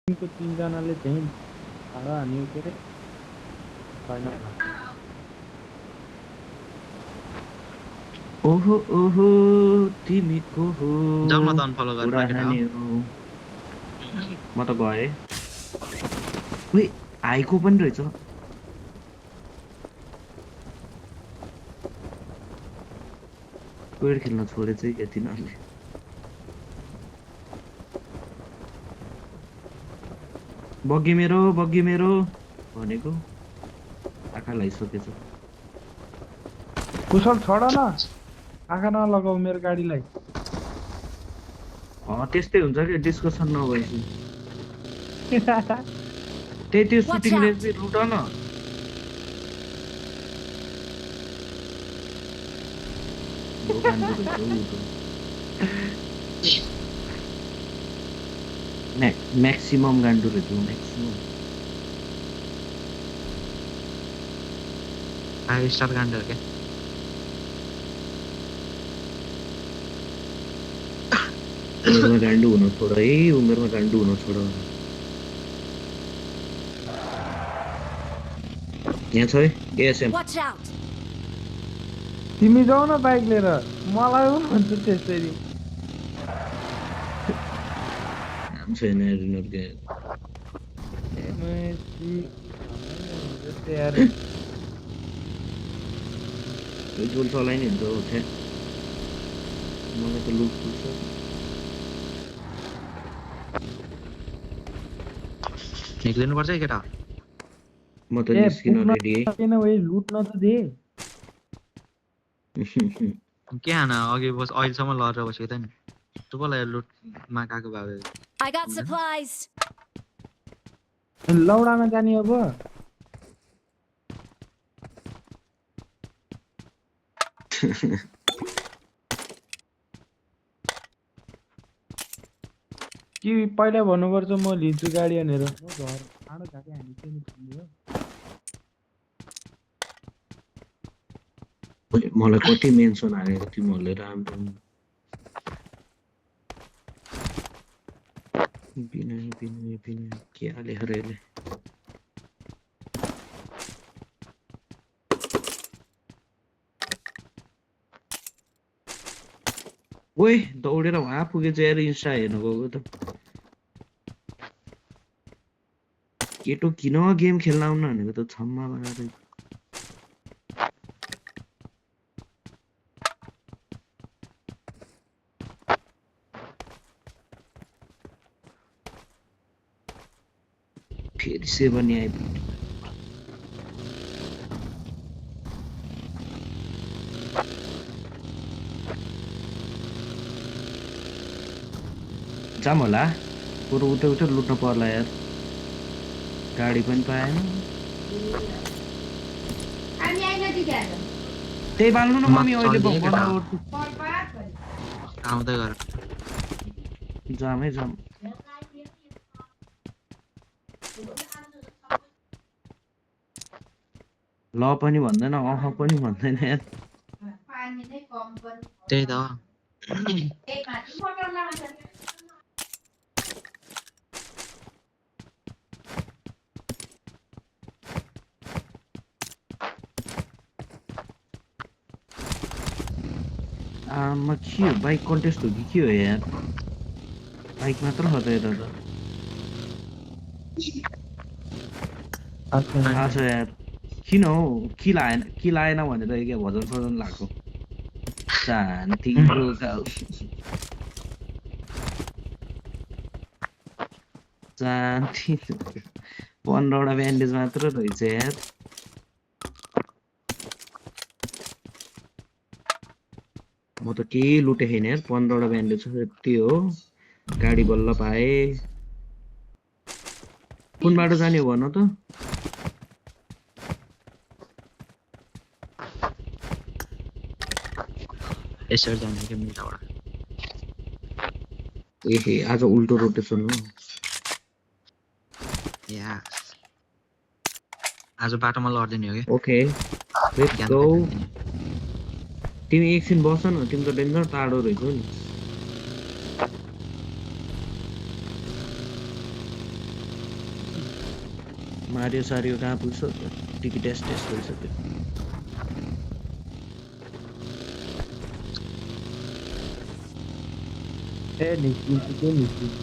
टिमको 3 जनाले चाहिँ भाडा हान्यो के रे छैन ओहो ओहो तिमी को हो जाऊ न त अनफलो गरेर बुढा केटा हो हान्यो म त गएँ उइ आइको पनि रहेछ स्क्वाड खेल्न छोडेछ क्या तिनीहरूले बग्गी मेरो भनेको आँखा लगाइसकेछ कुशल छोड न आँखा नलगाऊ मेरो गाडीलाई त्यस्तै हुन्छ क्या डिस्कसन नभएपछि त्यही त्यो Watch सुटिङ रेन्ज out! चाहिँ लुट न दोकानको रहेछ म्याक्सिमम गान्डु रहेछ म्याक्सिमम 5 स्टार गान्डर के उमेरमा गान्डु हुन छोड है उमेरमा गान्डु हुन छोड यहाँ छ है एएसएम Watch out! तिमी जाऊ न बाइक लिएर मलाई हो भन्छ त्यसरी काम छैन रिनरके जस्तै यार गोल चलाइ नि हुन्छ हो थ्या मलाई त लुट पुग्छ निक्लिनु पर्छ है केटा म त निस्किन रेडी है किन वही लुट्न त दे के हान अघि बस अहिलेसम्म लडेर बसेको त नि तुपलाई लुटमा गएको भए I got supplies! लौडामा जाने अब कि पहिला भन्नुपर्छ म लिन्छु गाडी भनेर म घर आडो झाके हामी चाहिँ हो मलाई कति मेन्सन हालेको तिमीहरूले राम्रो बिना के हालेको रे यसले ओए दौडेर वहाँ पुगेछ यार इन्स्टा हेर्न गएको त केटो किन गेम खेल्न आउन भनेको त छम्मा बनाएर फेरि 7 आइपुग्यो जाम होला पुरो उतै लुट्न पर्ला यार गाडी पनि पाएन त्यही बाल्नु न मम्मी अहिले आउँदै गर जामै जाम ल पनि भन्दैन अह पनि भन्दैन यार त्यही त आमा के हो बाइक कन्टेस्ट हो कि के हो यार बाइक मात्र छ त यता त आज यार किन हौ कि लाएन भनेर क्या भजन सजन लाग्यो शान्ति शान्ति 15वटा ब्यान्डेज मात्र रहेछ यार म त केही लुटे छैन यार 15वटा ब्यान्डेज छ यति हो गाडी बल्ल पाए कुन बाटो जाने हो भन त यसरी जाने के मिलाबाट ए आज उल्टो रोटेसन हो या आज बाटोमा लड्दिने हो कि ओके लेट्स गो तिमी एकछिन बस न तिमी त डेन्जर टाढो रहेछौ नि मारियो सारियो कहाँ पुग्छ टिकट टेस्ट गरिसक्यो ए निस्किन्छ के निस्किन्छ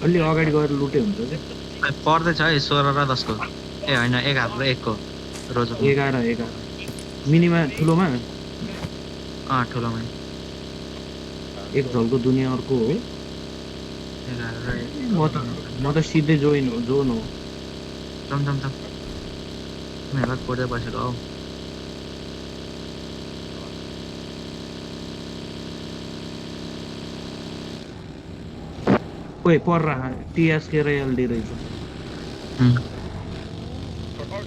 अलि अगाडि गएर लुटे हुन्छ क्या पर्दैछ है 16 र 10 को ए होइन 11 र 1 को रोज 11 मिनिमा ठुलोमा ठुलोमा एक झल्को दुनियाँ अर्को हो 11 र 1 म त सिधै जोन हो जम तिमीहरूलाई कोर्दै बसेको हौ ओए पर रहा टीएसके र एलडी रहेछ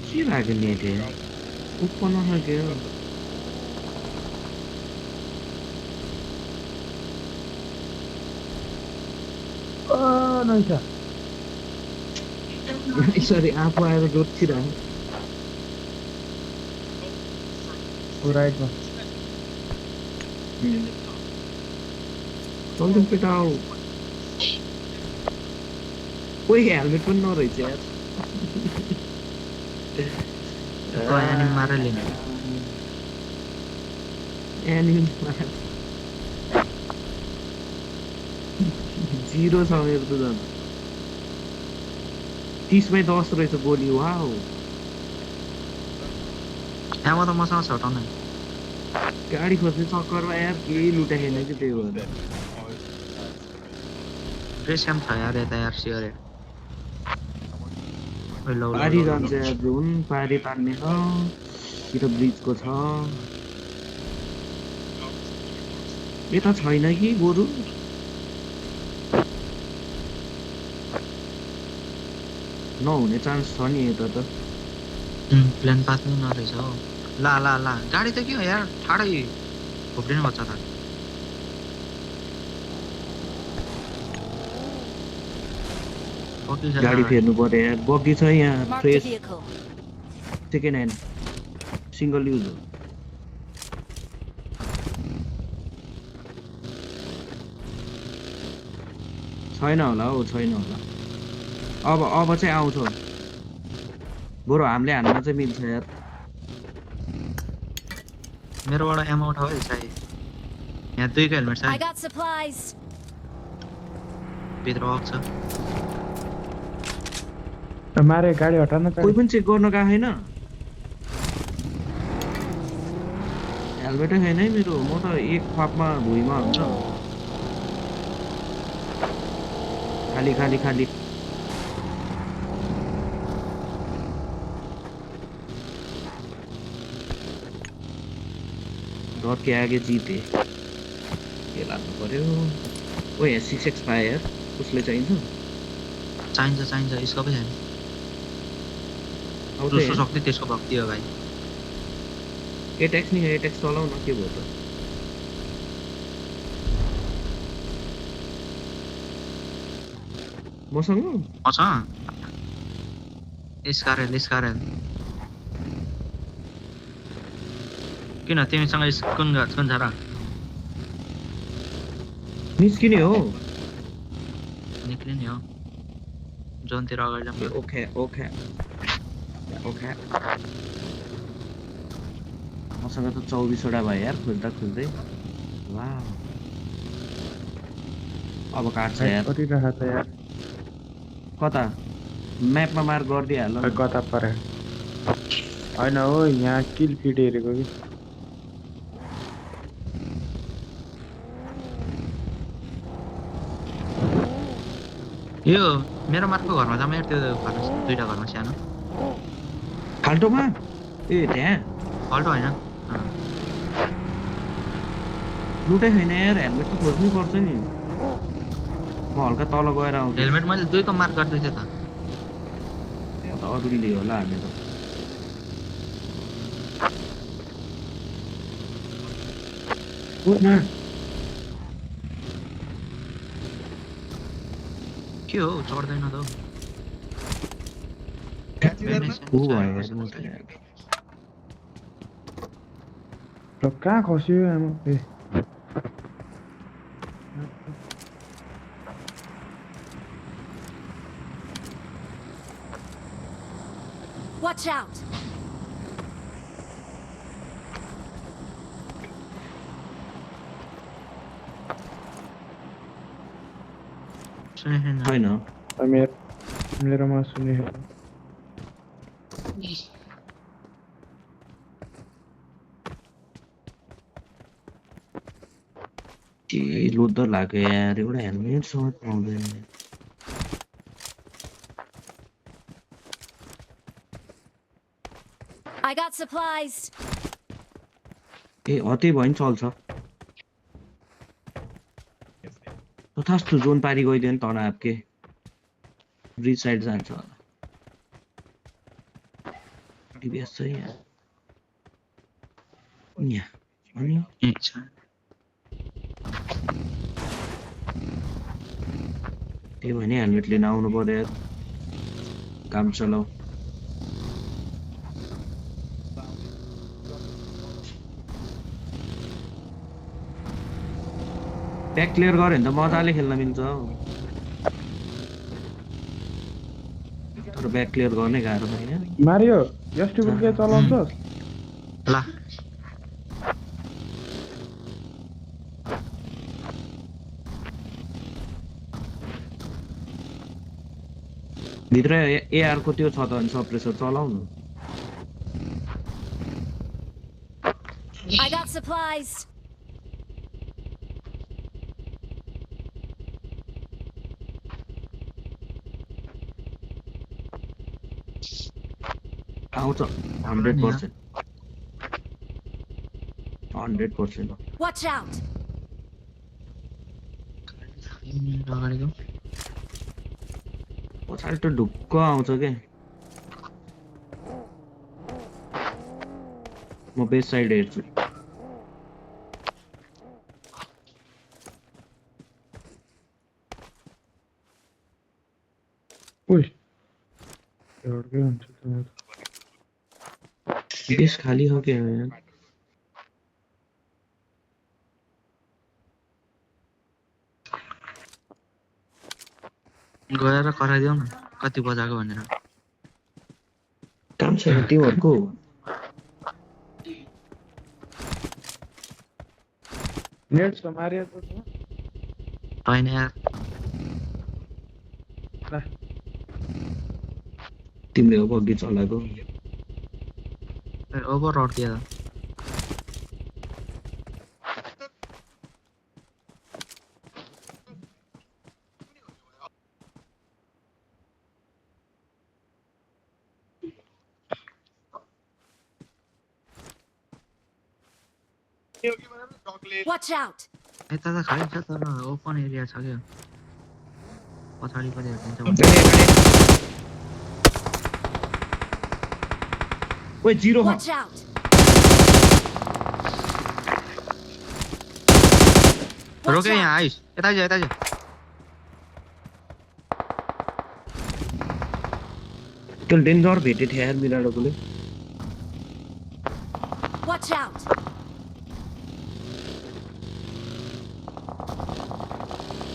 के लाग्यो नेट ऊपर नसक्यो नै छ यसरी आफू आएर जोत्छिरह राइटमा चल्दै पेटाउ कोही हेलमेट पनि नरहेछ यार एनिमी मारेर लिने जिरो छ मेरो त झन् 30/10 रहेछ गोली वाउ यहाँ त मसँग छ हटाउन गाडी खोज्ने चक्करमा यार केही लुटाएन कि त्यही भएर ड्रेस क्याम्प छ यार यता यार सियर पारी जान्छ यार जुन पारी तान्ने छ कि त ब्रिजको छ यता छैन कि गोरु नहुने चान्स छ नि यता त प्लेन पाथ पनि नरहेछ हौ ला गाडी त के हो यार ठाडै खोप्रिनु पर्छ त गाडी फेर्नु पर्यो यार बग्गी छ यहाँ fresh second hand single use हो छैन होला अब चाहिँ आउँछ बरु हामीले हान्न चाहिँ मिल्छ यार मेरोबाट एमो उठाऊ है चाहिए यहाँ 2 को हेलमेट छ भित्र आउँछ मारे गाडी हटाउन कोही पनि चेक गर्न गएको छैन हेलमेटै छैन है मेरो म त एक फापमा भुइँमा हुन्छ खाली घर के आगे जीते के लाग्नु पर्यो ओ यहाँ 6x फायर उसले चाहिन्छ यसको पनि छैन आउँछ दोस्रो शक्ति त्यसको भक्ति हो भाइ एटेक्स चलाउ न के भयो त मसँग स्कारल किन तिमीसँग कुन छ र निस्किने हो निक्लिने हो जोनतिर अगाडि जाऊँ ओके मसँग त 24 वटा भयो यार खोज्दै वाह अब काट्छ यार कति राखा छ यार कता म्यापमा मार्क गरिदिइहाल कता परे हैन हो यहाँ किल फिड हेरेको कि यो मेरो मार्कको घरमा जाम यार त्यो घरमा दुईटा घरमा सानो फाल्टोमा ए त्यहाँ फाल्टो हैन लुटै छैन यार हेलमेट त खोज्नै पर्छ नि म हल्का तल गएर आउँछु हेलमेट मैले 2 को मार्क गर्दै थिएँ त अरूले होला हामी त के हो चढ्दैन त कहाँ खस्यो आमा ए Watch out! छैन छैन मेरोमा सुनेको के लोद्दो लाग्यो यार एउटा हेलमेट समेत पाउँदैन I got supplies. ए त्यही भयो नि चल्छ तथास्तु जोन पारी गइदियो नि तल आपके ब्रिज साइड जान्छ होला डिबिएस छ यहाँ अनि एक छ त्यही भयो नि हेलमेट लिन आउनु पर्यो यार काम चलाऊ ब्याक क्लियर गऱ्यो भने त मजाले खेल्न मिल्छ तर ब्याक क्लियर गर्नै गाह्रो छ यहाँ मारियो एसटी के चलाउँछस् ल भित्र एआर को त्यो छ त अनि सप्रेसर चलाउनु I got supplies. आउँछ 100% 100% Watch out! अगाडिको पछाडि त ढुक्क आउँछ के म बेस साइड हेर्छु उइ एउटै हुन्छ त बेस खाली हो के गएर कराइदेऊ न कति बजाएको भनेर काम छैन तिमीहरूको नेट छ मारियो त होइन यार तिमीले हो बग्गी चलाएको ओभर रड दिया Watch out! यता त खाली छ तर ओपन एरिया छ के पछाडी पनि हेर्दिन्छ ओइ जिरो Watch out! रोके यहाँ आइस यता जा त्यो डेन्जर भेटे थियो यार मिराडोकोले Watch out!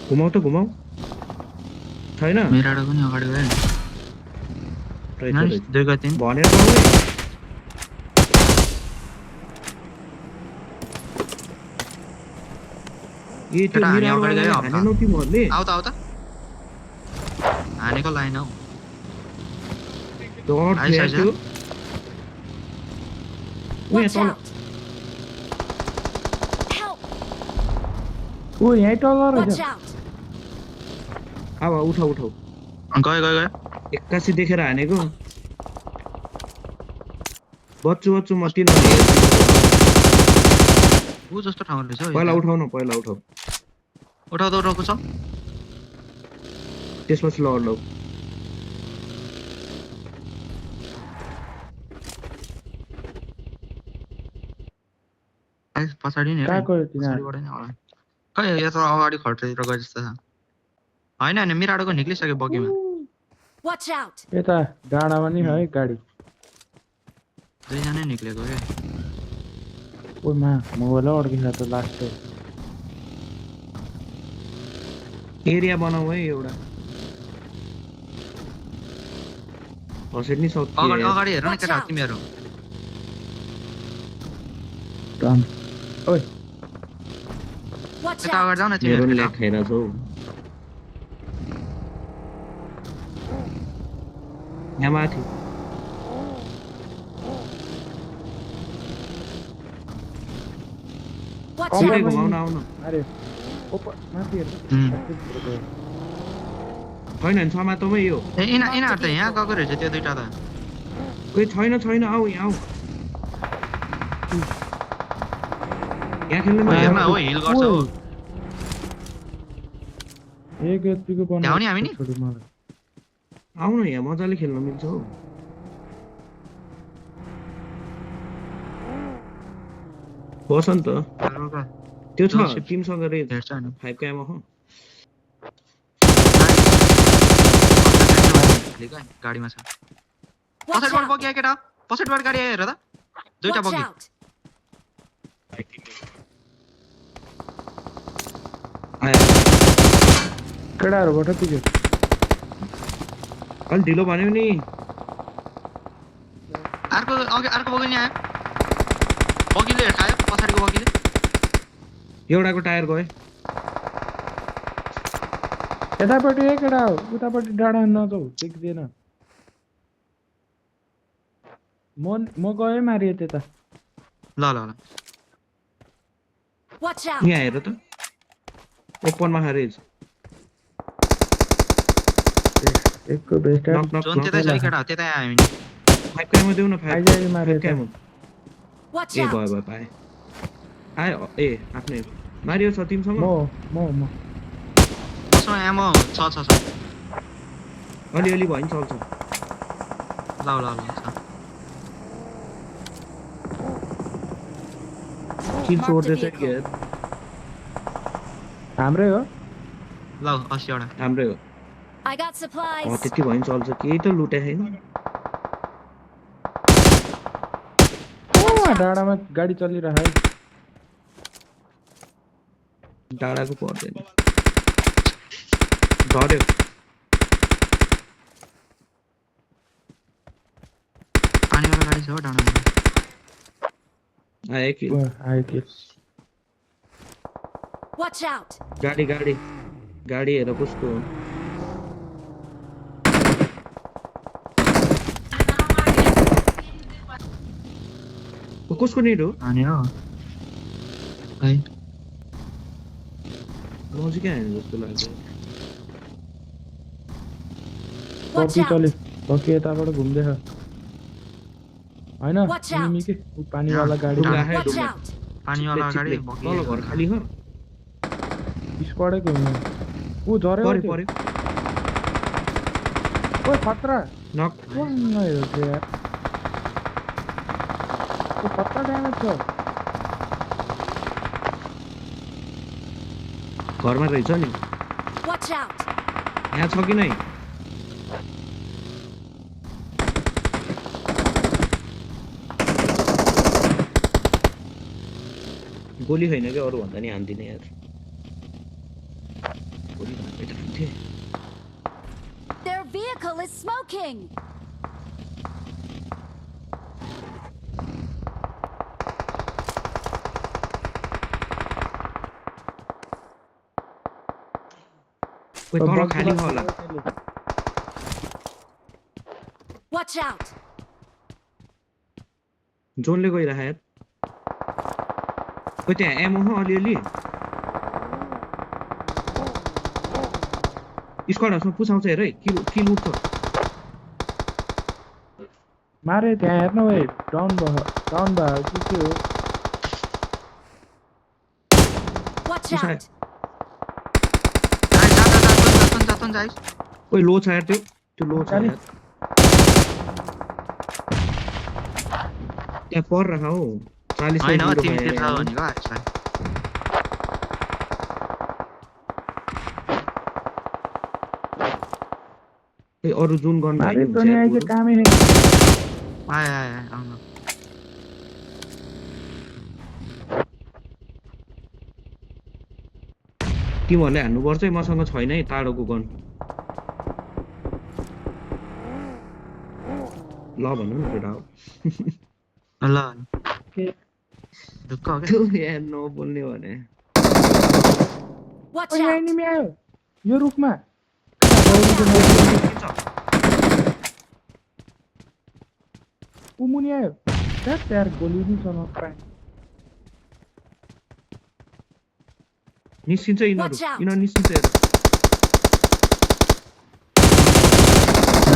घुमाउ त घुमाउ छैन मेराडो पनि अगाडि गयो रहेछ, नाइस रहेछ। 2 3 भनेर त ओइ। ए त्यो केटा, हामी मिराडो अगाडि गयो, हानेनौ तिमीहरूले आउ त हानेको लाइन हौ डट आइस, थियो आइस, त्यो उ यहाँ Watch तल out! Help! ऊ यहीँ तल Watch रहेछ out! अब उठाउ उठाउ गयो एक्कासी देखेर हानेको बच्चु म तिनीहरू हेर्छु ऊ जस्तो ठाउँ रहेछ हौ पहिला यो। उठाउ न पहिला उठाउ उठाउ त उठाएको छ त्यसपछि लड लौ आइस, पछाडि नि कहाँ गयो तिनीहरू पछाडिबाट नि होला खै यो त अगाडि खटेर गए जस्तो छ होइन मिराडोको निक्लिसक्यो बगीमा Watch out! यता डाँडामा नि है गाडी दुईजना निक्लेको के ओ मा मोबाइल अड्किन्छ त लास्ट एरिया बनाऊ है एउटा फर्स्ट नि सक्यो अगाडि अगाडि हेर न Watch केटा out. तिमीहरू डन ओइ Watch यता अगाडि out. जाऊ न मेरो तिमीहरू पनि केटा। ल्याग खाइरहेको छौ यहाँ माथि Watch छिटै out. घुमाउन आउन अरे ओप माथि हेर छैन भने समातोमै यो ए यिनीहरू त यहाँ गएको रहेछ त्यो दुइटा त कोही छैन आऊ यहाँ आऊ यहाँ खेल्नु हेर्न हो हिल गर्छ हो एक एचपीको बन्नु भ्याउने हामी नि? छोडी मलाई आऊ न यहाँ मजाले खेल्न मिल्छ हौ बस नि त त्यो छ Toolship. टिमसँग रेज हेर्छ नि 5 को एमो हो गाडीमा छ Watch पछाडिबाट out. बग्यो केटा पछाडिबाट गाडी आयो हेर त दुइटा Watch बग्यो out. केटाहरूबाट पुग्यो अलि ढिलो भन्यो नि अर्को बग्यो नि आयो बगीले खायो पछाडिको बगीले एउटाको टायर गयो यतापट्टि एक केटा हो उतापट्टि डाँडा नजाऊ देख्दैन म गएँ मारिए त्यता ल Watch out. यहाँ हेर त ओपनमा खारेज एकको बेस्ट नक नक जोन नक त्यतै छ है केटा त्यतै आयो नि 5 को एमो देऊ न 5 आइजाइ मारे को एमो Watch ए out. भयो पाए आयो ए आफ्नै मारियो छ तिमीसँग म कसमा एमो छ अलिअलि भयो नि चल्छ ल छ किल Mark the छोड्दैछ vehicle. के हाम्रै हो ल 80 वटा हाम्रै हो I got supplies. त्यति भयो नि चल्छ केही त लुटे छैन डाँडामा गाडी चलिरह्यो डाँडाको पर्दैन झऱ्यो पानीवाला गाडी छ हो डाँडामा आयो कि आयो कि Watch out. गाडी हेर कस्तो हो कसको नेट हो अनि हो है नजिकै हाने जस्तो लाग्छ Watch कति out. चल्यो सके यताबाट घुम्दैछ होइन Watch out. तिमी के ऊ पानीवाला गाडी ढुङ्गा खायो Watch ढुङ्गा out. पानीवाला गाडी तल घर खाली हो स्पडेको ऊ झऱ्यो पर्यो त्यो। पर्यो ओइ खतरा नक वाङ्ग हेर्छ यार ओ खतरा ड्यामेज छ घरमा रहेछ नि Watch out. यहाँ छ कि नै गोली छैन क्या अरू भन्दा नि हान्दिनँ यार गोली भए त हान्थेँ Their vehicle is smoking. कोही तल खाली छ होला Watch out. जोनले गइरह यार कोही त्यहाँ एमो हो अलिअलि स्क्वाड हाउसमा पुछाउँछ हेर है किल उठ्छ मारे त्यहाँ हेर्न भाइ डाउन भयो के हो Watch Push out. जातन जाइ कोही लो छ यार त्यो लो छ खाली। यार त्यहाँ पर राख हौ 40 होइन को तिमी भएर तिर यार। भनेको अच्छा ए अरु जुन गन मारे भाइ तो नहीं आई के काम ही है आए आउनु तिमीहरूले हान्नुपर्छ है मसँग छैन है टाढोको गन ल भन्नु न केटा हो ल के ढुक्क हो क्या त्यो यहाँ नबोल्ने भने Watch ओ यहाँ out! एनिमी आयो यो रुखमा ऊ मुनि आयो ध्यात यार गोली पनि चलाउनु पाएन निस्किन्छ यिनीहरू Watch out. यिनीहरू निस्किन्छ हेर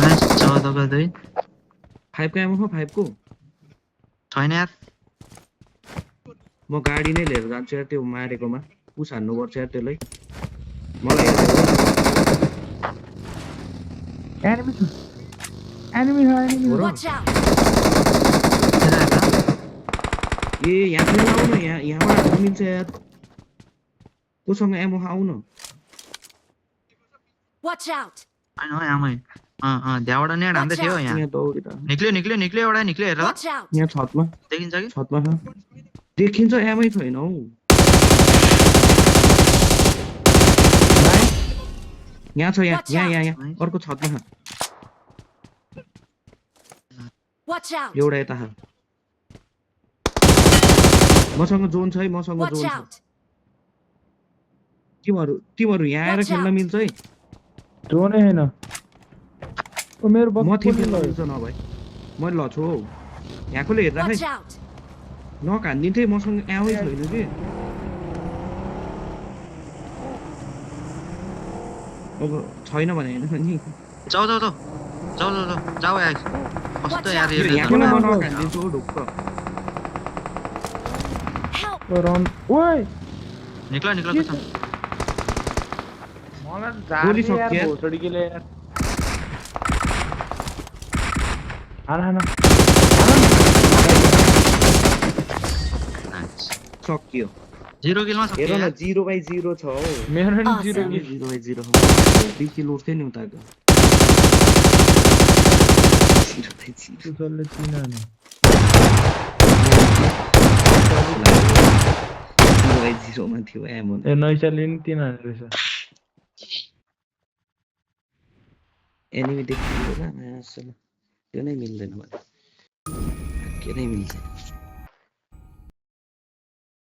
नाइस चौधको दुई 5 को एमो 5 को छैन यार म गाडी नै लिएर जान्छु यार त्यो मारेकोमा पुस हान्नुपर्छ यार त्यसलाई मलाई याद एनिमी छ एनिमी हो र? Watch out! ए यहाँ पनि आऊ न यहाँबाट हान्नु मिल्छ यार कोसँग एमो आऊ न Watch out! होइन हो यहाँमै त्यहाँबाट नेट हान्दै थियो यहाँ यहाँ दौडिरा निक्ल्यो एउटा निक्ल्यो हेर ल Watch out! यहाँ छतमा देखिन्छ कि छतमा छ देखिन्छ एमै छैन हौ यहाँ छ यहाँ यहाँ यहाँ यहाँ अर्को छतमा छ Watch out! एउटा यता छ मसँग जोन छ है मसँग Watch जोन छ out! तिमीहरू यहाँ आएर Watch खेल्न out. मिल्छ है जोनै छैन ओ मेरो म बक्स थिएँ पनि खेल्न लग्यो। मिल्छ नभए मैले लछु हौ यहाँकोले हेर्दा Watch खै out! नक हानिदिन्थेँ मसँग एमै छैन कि अब छैन भने होइन नि जाऊ यार कस्तो यार यो यो यहाँकोले म राम्रो। नक हानिदिन्छु हौ ढुक्क Help! ओ रन ओइ निक्ल्यो के छ मलाई गोली झार्ने यार सक्यो। भोसडीले यार हान सकियो 0 किलमा हेर सक्यो न यार 0/0 छ हौ मेरो नि Awesome. जिरो कि 0/0 2 किलो उठ्थ्यो नि उताको 0/0 कुसलले चिनाउने 0/0 मा थियो एमो ए नैसाले नि 300 रहेछ एनिमी देखिँदैन त्यो नै मिल्दैन भने के नै मिल्छ